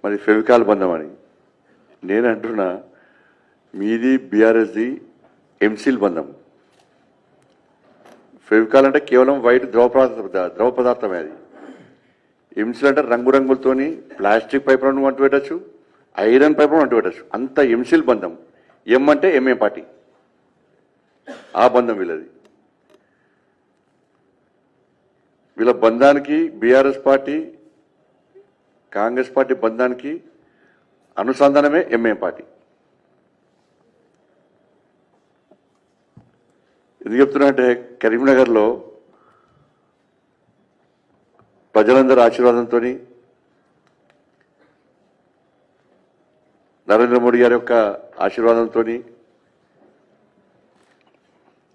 మరి ఫెవికాల్ బంధం అని నేను అంటున్నా, మీది బీఆర్ఎస్ది ఎంసీల్ బంధం. ఫెవికాల్ అంటే కేవలం వైట్ ద్రవ పదార్థమే. అది ఎంసీల్ అంటే రంగురంగులతోని ప్లాస్టిక్ పైపులను అంటు పెట్టచ్చు, ఐరన్ పైపులను అంటు పెట్టచ్చు. అంత ఎంసీల్ బంధం. ఎం అంటే ఎంఏ పార్టీ, ఆ బంధం వీళ్ళది. వీళ్ళ బంధానికి బీఆర్ఎస్ పార్టీ కాంగ్రెస్ పార్టీ బంధానికి అనుసంధానమే ఎంఏ పార్టీ. ఎందుకు చెప్తున్నా అంటే, కరీంనగర్లో ప్రజలందరూ ఆశీర్వాదంతో నరేంద్ర మోడీ గారి యొక్క ఆశీర్వాదంతో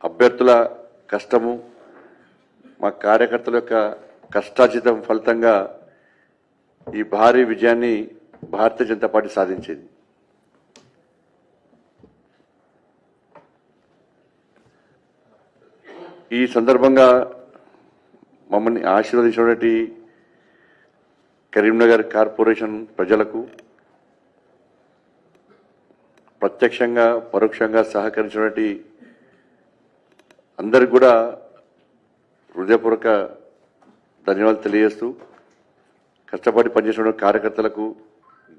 అభ్యర్థుల కష్టము, మా కార్యకర్తల యొక్క కష్టార్జితం ఫలితంగా ఈ భారీ విజయాన్ని భారతీయ జనతా పార్టీ సాధించింది. ఈ సందర్భంగా మమ్మల్ని ఆశీర్వదించినటువంటి కరీంనగర్ కార్పొరేషన్ ప్రజలకు, ప్రత్యక్షంగా పరోక్షంగా సహకరించినటువంటి అందరికి కూడా హృదయపూర్వక ధన్యవాదాలు తెలియజేస్తూ, కష్టపడి పనిచేసిన కార్యకర్తలకు,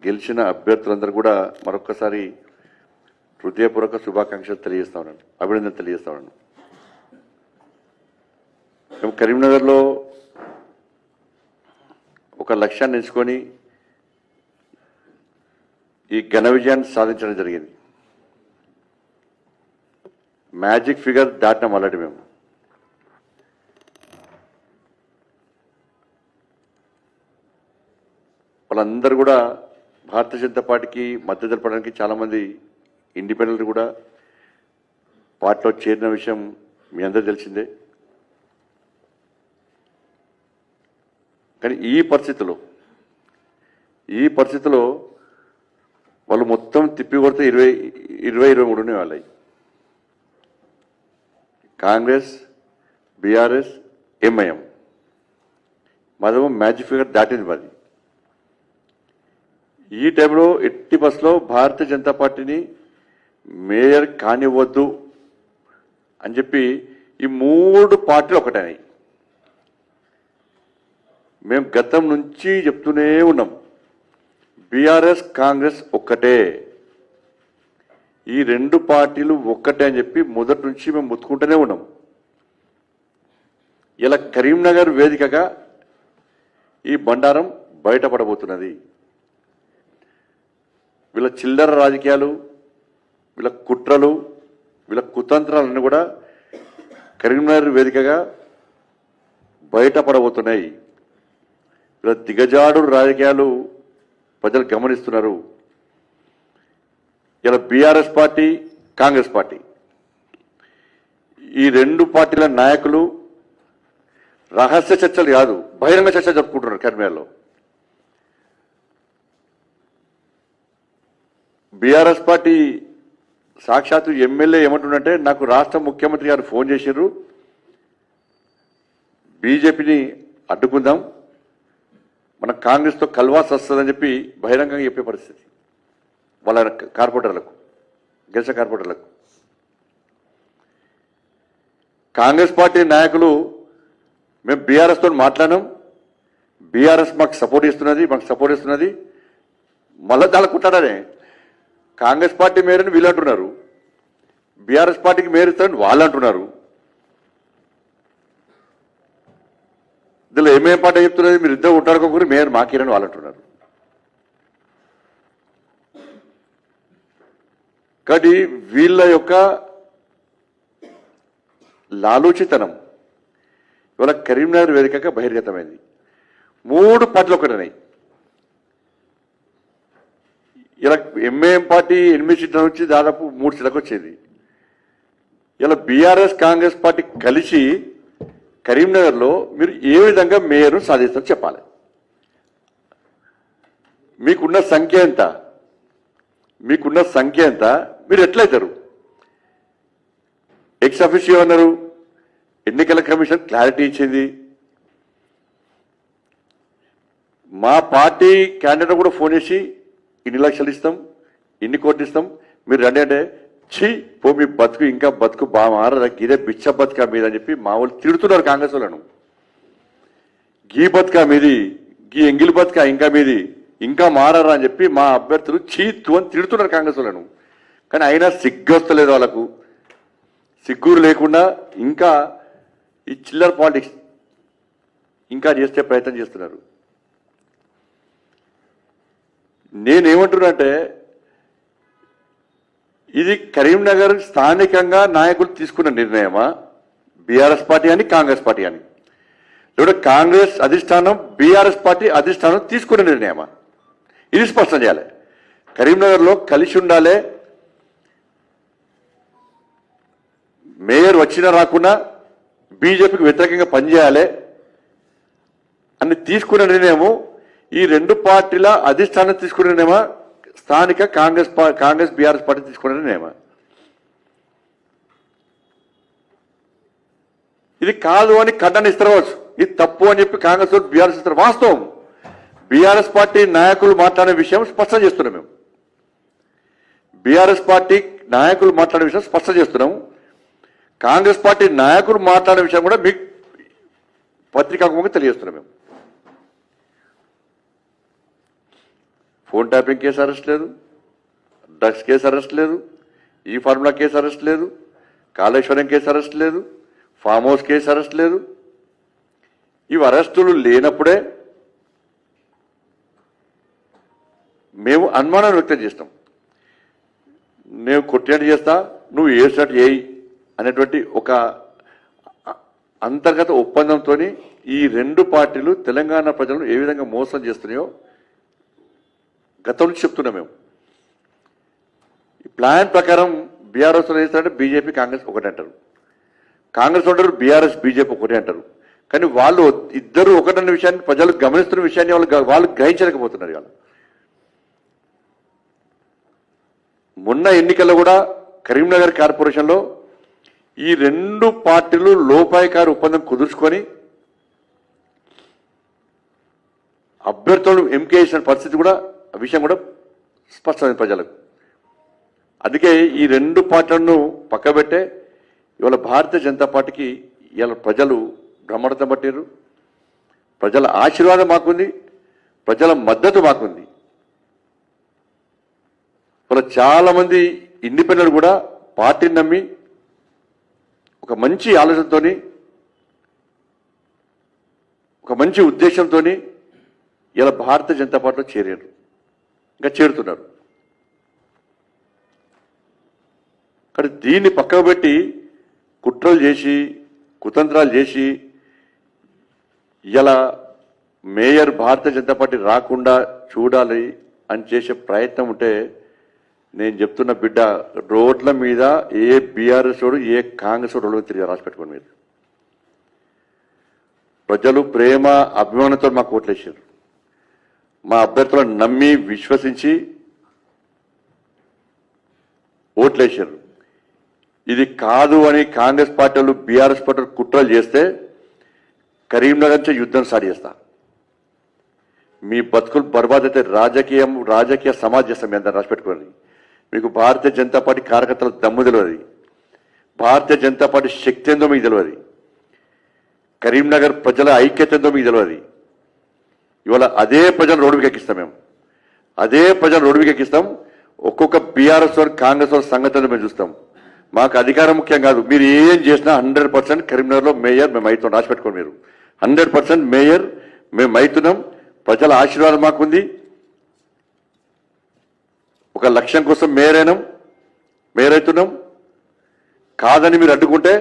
గెలిచిన అభ్యర్థులందరూ కూడా మరొక్కసారి హృదయపూర్వక శుభాకాంక్షలు తెలియజేస్తా ఉన్నాను, అభినందనలు తెలియజేస్తా ఉన్నాను. మేము కరీంనగర్లో ఒక లక్ష్యాన్ని ఎంచుకొని ఈ ఘన విజయాన్ని సాధించడం జరిగింది. మ్యాజిక్ ఫిగర్ దాటినాం ఆల్రెడీ. మేము వాళ్ళందరూ కూడా భారతీయ జనతా పార్టీకి మద్దతు తెలపడానికి చాలామంది ఇండిపెండెంట్ కూడా పార్టీలో చేరిన విషయం మీ అందరూ తెలిసిందే. కానీ ఈ పరిస్థితిలో వాళ్ళు మొత్తం తిప్పి కొడితే 23 వాళ్ళవి. కాంగ్రెస్, బీఆర్ఎస్, ఎంఐఎం మాదేమో మ్యాజిక్ ఫిగర్ దాటింది మాది. ఈ టైంలో ఎట్టి బస్సులో భారతీయ జనతా పార్టీని మేయర్ కానివ్వద్దు అని చెప్పి ఈ 3 పార్టీలు ఒకటైనాయి. మేము గతం నుంచి చెప్తూనే ఉన్నాం, బీఆర్ఎస్ కాంగ్రెస్ ఒక్కటే, ఈ 2 పార్టీలు ఒక్కటే అని చెప్పి మొదటి నుంచి మేము ముత్తుకుంటూనే ఉన్నాం. ఇలా కరీంనగర్ వేదికగా ఈ బండారం బయటపడబోతున్నది. వీళ్ళ చిల్లర రాజకీయాలు, వీళ్ళ కుట్రలు, వీళ్ళ కుతంత్రాలన్నీ కూడా కరీంనగర్ వేదికగా బయటపడబోతున్నాయి. వీళ్ళ దిగజాడు రాజకీయాలు ప్రజలు గమనిస్తున్నారు. ఇలా బీఆర్ఎస్ పార్టీ, కాంగ్రెస్ పార్టీ, ఈ 2 పార్టీల నాయకులు రహస్య చర్చలు కాదు, బహిరంగ చర్చ జరుపుకుంటున్నారు కరీంనగర్లో. బీఆర్ఎస్ పార్టీ సాక్షాత్తు ఎమ్మెల్యే ఏమంటుండంటే, నాకు రాష్ట్ర ముఖ్యమంత్రి గారు ఫోన్ చేసిర్రు, బీజేపీని అడ్డుకుందాం, మన కాంగ్రెస్తో కల్వాస్ వస్తుందని చెప్పి బహిరంగంగా చెప్పే పరిస్థితి వాళ్ళ కార్పొరేటర్లకు, గెలిచిన కార్పొరేటర్లకు. కాంగ్రెస్ పార్టీ నాయకులు మేము బీఆర్ఎస్తో మాట్లాడినాం, బీఆర్ఎస్ మాకు సపోర్ట్ ఇస్తున్నది, మళ్ళా దాళ్ళకుంటాడనే కాంగ్రెస్ పార్టీ మేరని వీళ్ళు అంటున్నారు, బీఆర్ఎస్ పార్టీకి మేరు ఇస్తారని వాళ్ళు అంటున్నారు. ఇందులో ఏమేం పార్టీ చెప్తున్నది, మీరు ఇద్దరు ఉంటాడుకోకూరి మేయర్ మాకిరని వాళ్ళు అంటున్నారు. కాబట్టి వీళ్ళ యొక్క లాలూచితనం ఇవాళ కరీంనగర్ వేదికగా బహిర్గతమైంది. 3 పార్టీలు ఒకటన్నాయి. ఇలా ఎంఐఎం పార్టీ 8 సీట్ల నుంచి దాదాపు 3 సీట్లకు వచ్చేది. ఇలా బీఆర్ఎస్ కాంగ్రెస్ పార్టీ కలిసి కరీంనగర్లో మీరు ఏ విధంగా మేయర్ సాధిస్తారో చెప్పాలి. మీకున్న సంఖ్య ఎంత, మీరు ఎట్లయితారు? ఎక్స్ అఫీషియో అన్నారు, ఎన్నికల కమిషన్ క్లారిటీ ఇచ్చింది. మా పార్టీ క్యాండిడేట్ కూడా ఫోన్ చేసి ఇన్ని లక్షలు ఇస్తాం, ఇన్ని కోట్లు ఇస్తాం, మీరు రండి అంటే ఛీ పో మీ బతుకు ఇంకా బతుకు బాగా మారదా, ఇదే బిచ్చ బతుకా మీద అని చెప్పి మా వాళ్ళు తిడుతున్నారు కాంగ్రెస్ వాళ్ళను. గీ బతుకా మీది, గీ ఎంగిలి బతుకా ఇంకా మీది, ఇంకా మారరా అని చెప్పి మా అభ్యర్థులు చీత్తు అని తిడుతున్నారు కాంగ్రెస్ వాళ్ళను. కానీ అయినా సిగ్గొస్తలేదు వాళ్ళకు. సిగ్గురు లేకుండా ఇంకా ఈ చిల్లర పాలిటిక్స్ ఇంకా చేస్తే ప్రయత్నం చేస్తున్నారు. నేనేమంటున్నానంటే ఇది కరీంనగర్ స్థానికంగా నాయకులు తీసుకున్న నిర్ణయమా, బీఆర్ఎస్ పార్టీ అని కాంగ్రెస్ పార్టీ అని, లేదా కాంగ్రెస్ అధిష్టానం బీఆర్ఎస్ పార్టీ అధిష్టానం తీసుకున్న నిర్ణయమా, ఇది స్పష్టం చేయాలి. కరీంనగర్లో కలిసి ఉండాలి, మేయర్ వచ్చినా రాకున్నా బీజేపీకి వ్యతిరేకంగా పనిచేయాలి అని తీసుకున్న నిర్ణయము ఈ రెండు పార్టీల అధిష్టానం తీసుకున్న నిర్ణయమా, స్థానిక కాంగ్రెస్ బీఆర్ఎస్ పార్టీ తీసుకున్న నిర్ణయమా? ఇది కాదు అని ఖండన ఇస్తారు, ఇది తప్పు అని చెప్పి కాంగ్రెస్ బీఆర్ఎస్ ఇస్తారు. వాస్తవం బీఆర్ఎస్ పార్టీ నాయకులు మాట్లాడే విషయం స్పష్టం చేస్తున్నాం. మేము బీఆర్ఎస్ పార్టీ నాయకులు మాట్లాడే విషయం స్పష్టం చేస్తున్నాం. కాంగ్రెస్ పార్టీ నాయకులు మాట్లాడే విషయం కూడా మీకు పత్రికాముఖంగా తెలియజేస్తున్నాం. మేము ఫోన్ ట్యాపింగ్ కేసు అరెస్ట్ లేదు, డ్రగ్స్ కేసు అరెస్ట్ లేదు, ఈ ఫార్ములా కేసు అరెస్ట్ లేదు, కాళేశ్వరం కేసు అరెస్ట్ లేదు, ఫామ్ హౌస్ కేసు అరెస్ట్ లేదు. ఇవి అరెస్టులు లేనప్పుడే మేము అనుమానం వ్యక్తం చేస్తాం. నేను కొట్టినట్టు చేస్తా, నువ్వు వేసినట్టు చేయి అనేటువంటి ఒక అంతర్గత ఒప్పందంతో ఈ రెండు పార్టీలు తెలంగాణ ప్రజలను ఏ విధంగా మోసం చేస్తున్నాయో గతం నుంచి చెప్తున్నాం. మేము ఈ ప్లాన్ ప్రకారం బీఆర్ఎస్ వేస్తారంటే బీజేపీ కాంగ్రెస్ ఒకటి అంటారు, కాంగ్రెస్ ఉంటారు బీఆర్ఎస్ బీజేపీ ఒకటి అంటారు. కానీ వాళ్ళు ఇద్దరు ఒకటన్న విషయాన్ని ప్రజలు గమనిస్తున్న విషయాన్ని వాళ్ళు గ్రహించలేకపోతున్నారు. ఇవాళ మొన్న ఎన్నికల్లో కూడా కరీంనగర్ కార్పొరేషన్లో ఈ రెండు పార్టీలు లోపాయకారి ఒప్పందం కుదుర్చుకొని అభ్యర్థులను ఎంపిక చేసిన పరిస్థితి కూడా విషయం కూడా స్పష్టమైంది ప్రజలకు. అందుకే ఈ రెండు పార్టీలను పక్కబెట్టే ఇవాళ భారతీయ జనతా పార్టీకి ఇవాళ ప్రజలు బ్రహ్మరథం పట్టారు. ప్రజల ఆశీర్వాదం మాకుంది, ప్రజల మద్దతు మాకుంది. ఇవాళ చాలామంది ఇండిపెండెంట్ కూడా పార్టీని నమ్మి ఒక మంచి ఆలోచనతో, ఒక మంచి ఉద్దేశంతో ఇలా భారతీయ జనతా పార్టీలో చేరారు, ఇంకా చేరుతున్నారు. కానీ దీన్ని పక్కకు పెట్టి కుట్రలు చేసి కుతంత్రాలు చేసి ఇలా మేయర్ భారతీయ జనతా పార్టీ రాకుండా చూడాలి అని చేసే ప్రయత్నం ఉంటే నేను చెప్తున్న బిడ్డ, రోడ్ల మీద ఏ బీఆర్ఎస్ వాడు ఏ కాంగ్రెస్ వాడు తిరిగి రాసి పెట్టుకోండి. మీరు ప్రజలు ప్రేమ అభిమానంతో మాకు ఓట్లేసారు. మా అభ్యర్థులను నమ్మి విశ్వసించి ఓట్లేసారు. ఇది కాదు అని కాంగ్రెస్ పార్టీలు బీఆర్ఎస్ పార్టీలు కుట్రలు చేస్తే కరీంనగర్ నుంచి యుద్ధం స్టార్ట్ చేస్తా. మీ బతుకులు బర్బాద్ అయితే రాజకీయ సమాజ్ చేస్తాం. మీ అందరూ రాసి పెట్టుకోండి. మీకు భారతీయ జనతా పార్టీ కార్యకర్తల దమ్ము తెలియదు, భారతీయ జనతా పార్టీ శక్తి ఏందో మీకు తెలియదు, కరీంనగర్ ప్రజల ఐక్యత ఏందో మీకు తెలియదు. ఇవాళ అదే ప్రజలు రోడ్డు మీద ఎక్కిస్తాం. మేము అదే ప్రజలు రోడ్డు మీద ఎక్కిస్తాం. ఒక్కొక్క బీఆర్ఎస్ వారు కాంగ్రెస్ వారి సంగతులు మేము చూస్తాం. మాకు అధికారం ముఖ్యం కాదు. మీరు ఏం చేసినా 100% కరీంనగర్లో మేయర్ మేము అవుతాం. రాసి పెట్టుకోండి. మీరు 100% మేయర్ మేము అవుతున్నాం. ప్రజల ఆశీర్వాదం మాకుంది. ఒక లక్ష్యం కోసం మేయర్ అవుతున్నాం. కాదని మీరు అడ్డుకుంటే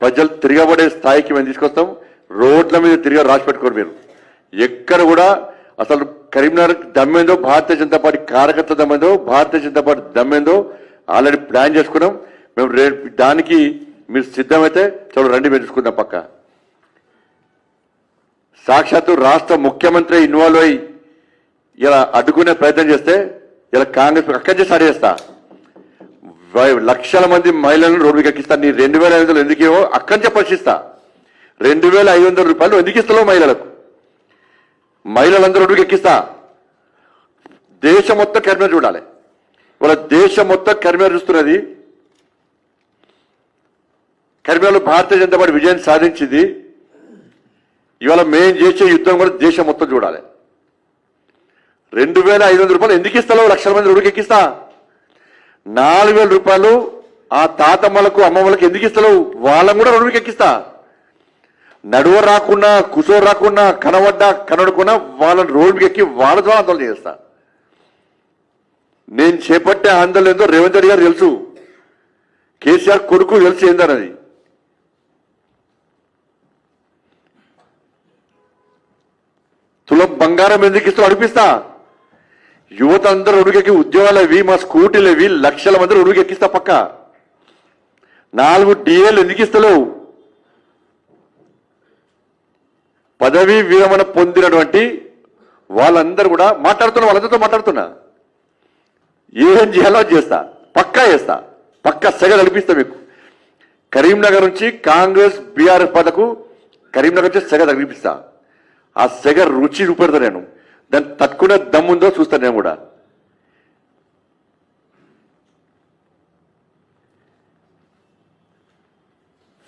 ప్రజలు తిరగబడే స్థాయికి మేము తీసుకొస్తాం. రోడ్ల మీద తిరిగి రాసి పెట్టుకోండి. మీరు ఎక్కడ కూడా అసలు కరీంనగర్ దమ్మేందో, భారతీయ జనతా పార్టీ కార్యకర్త దమ్మేందో, Bharatiya Janata party దమ్మేందో already plan చేసుకున్నాం. మేము దానికి మీరు సిద్ధమైతే చలో రండి, మేము చూసుకుందాం. పక్క సాక్షాత్తు రాష్ట్ర ముఖ్యమంత్రి ఇన్వాల్వ్ అయ్యి ఇలా అడ్డుకునే ప్రయత్నం చేస్తే ఇలా కాంగ్రెస్ అక్కడి నుంచి స్టార్ట్ చేస్తా. లక్షల మంది మహిళలను రోడ్డుకి ఎక్కిస్తా. నీ 2,500 ఎందుకు ఇవ్వో అక్కడి నుంచి ప్రశ్నిస్తా. 2,500 రూపాయలు ఎందుకు ఇస్తావు మహిళలకు? మహిళలందరూ రోడ్డుకి ఎక్కిస్తా. దేశం మొత్తం కరీంనగర్ చూడాలి. ఇవాళ దేశం మొత్తం కరీంనగర్ చూస్తున్నది. కరీంనగర్లో భారతీయ జనతా పార్టీ విజయం సాధించింది. ఇవాళ మేం చేసే యుద్ధం కూడా దేశం మొత్తం చూడాలి. 2,500 రూపాయలు ఎందుకు ఇస్తాలో లక్షల మంది రోడ్డుకి ఎక్కిస్తా. 4,000 రూపాయలు ఆ తాతమ్మలకు అమ్మమ్మలకు ఎందుకు ఇస్తాలో వాళ్ళని కూడా రోడ్డుకి ఎక్కిస్తా. నడువ రాకుండా కుసోరు రాకుండా కనబడ్డా కనబడకుండా వాళ్ళని రోడ్డుకి ఎక్కి వాళ్ళ ద్వారా ఆందోళన చేస్తా. నేను చేపట్టే ఆందోళన ఏందో రేవంత్ రెడ్డి గారు తెలుసు, కేసీఆర్ కొడుకు తెలుసు ఏందన్నది. తులం బంగారం ఎందుకు ఇస్తూ అడిపిస్తా. యువత అందరూ ఉడుకెక్కి ఉద్యోగాలు అవి మా స్కూటీలు అవి లక్షల మంది ఉడుగు ఎక్కిస్తా. పక్క 4 DAలు ఎందుకు ఇస్తలేవు. పదవీ విరమణ పొందినటువంటి వాళ్ళందరూ కూడా వాళ్ళందరితో మాట్లాడుతున్నా. ఏం చేయాలో చేస్తా, పక్కా చేస్తా, పక్కా సెగ నడిపిస్తా. మీకు కరీంనగర్ నుంచి కాంగ్రెస్ బీఆర్ఎస్ పదకు కరీంనగర్ నుంచి సెగ నడిపిస్తా. ఆ సెగ రుచి చూపెడతా. నేను దాన్ని తట్టుకునే దమ్ముందో చూస్తాను. నేను కూడా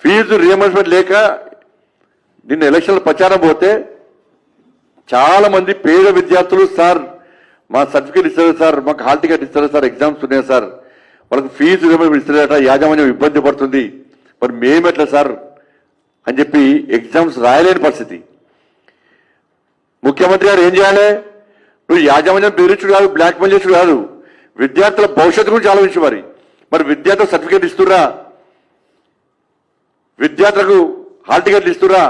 ఫీజు రియంబర్స్మెంట్ లేక నిన్న ఎలక్షన్ల ప్రచారం పోతే చాలా మంది పేద విద్యార్థులు, సార్ మా సర్టిఫికేట్ ఇస్తారు సార్, మాకు హాల్ టికెట్ ఇస్తారు సార్, ఎగ్జామ్స్ ఉన్నాయి సార్, వాళ్ళకి ఫీజు రియంబర్స్మెంట్ ఇస్తారట, యాజమాన్యం ఇబ్బంది పడుతుంది, మరి మేమెట్లా సార్ అని చెప్పి ఎగ్జామ్స్ రాయలేని పరిస్థితి. ముఖ్యమంత్రి గారు ఏం చేయాలి? నువ్వు యాజమాన్యం బెదిరించుడు కాదు, బ్లాక్మెయిల్ చేసుడు కాదు, విద్యార్థుల భవిష్యత్తు గురించి ఆలోచించు. మరి విద్యార్థులకు సర్టిఫికేట్ ఇస్తురా, విద్యార్థులకు హాల్ టికెట్లు ఇస్తురా,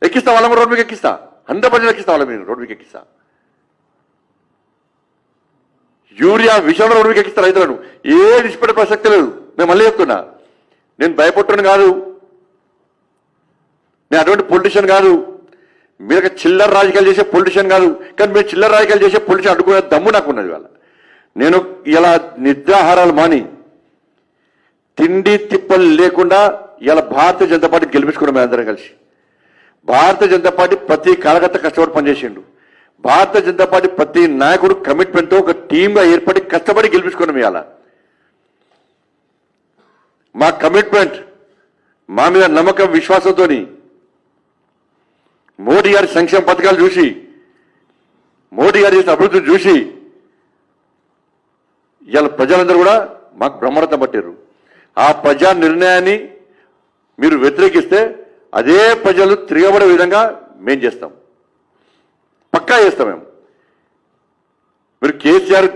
ఎక్కిస్తా. వాళ్ళ కూడా రోడ్డు మీకు ఎక్కిస్తా, 100% ఎక్కిస్తా. వాళ్ళ మీరు రోడ్డు మీకు ఎక్కిస్తా. యూరియా విషయంలో రోడ్డు మీకు ఎక్కిస్తా. రైతులను ఏది ఇష్టపడే ప్రసక్తి లేదు. నేను మళ్ళీ చెప్తున్నా, నేను భయపడుతున్నాను కాదు, నేను అటువంటి పొలిటీషియన్ కాదు, మీరు చిల్లర రాజకీయాలు చేసే పొలిటీషియన్ కాదు. కానీ మీరు చిల్లర రాజకీయాలు చేసే పొలిటీషియన్ అడ్డుకునే దమ్ము నాకు ఉన్నది. వాళ్ళ నేను ఇలా నిద్రాహారాలు మాని తిండి తిప్పలు లేకుండా ఇలా భారతీయ జనతా పార్టీ గెలిపించుకున్నాం. మేము అందరం కలిసి భారతీయ జనతా పార్టీ ప్రతి కార్యకర్త కష్టపడి పనిచేసిండు. భారతీయ జనతా పార్టీ ప్రతి నాయకుడు కమిట్మెంట్తో ఒక టీమ్గా ఏర్పడి కష్టపడి గెలిపించుకున్నాం. ఇవాళ మా కమిట్మెంట్, మా మీద నమ్మకం విశ్వాసంతో మోడీ గారి సంక్షేమ పథకాలు చూసి, మోడీ గారి చేసిన అభివృద్ధిని చూసి ఇవాళ ప్రజలందరూ కూడా మాకు బ్రహ్మరథం పట్టారు. ఆ ప్రజా నిర్ణయాన్ని మీరు వ్యతిరేకిస్తే అదే ప్రజలు తిరగబడే విధంగా మేం చేస్తాం, పక్కా చేస్తాం. మేము మీరు కేసీఆర్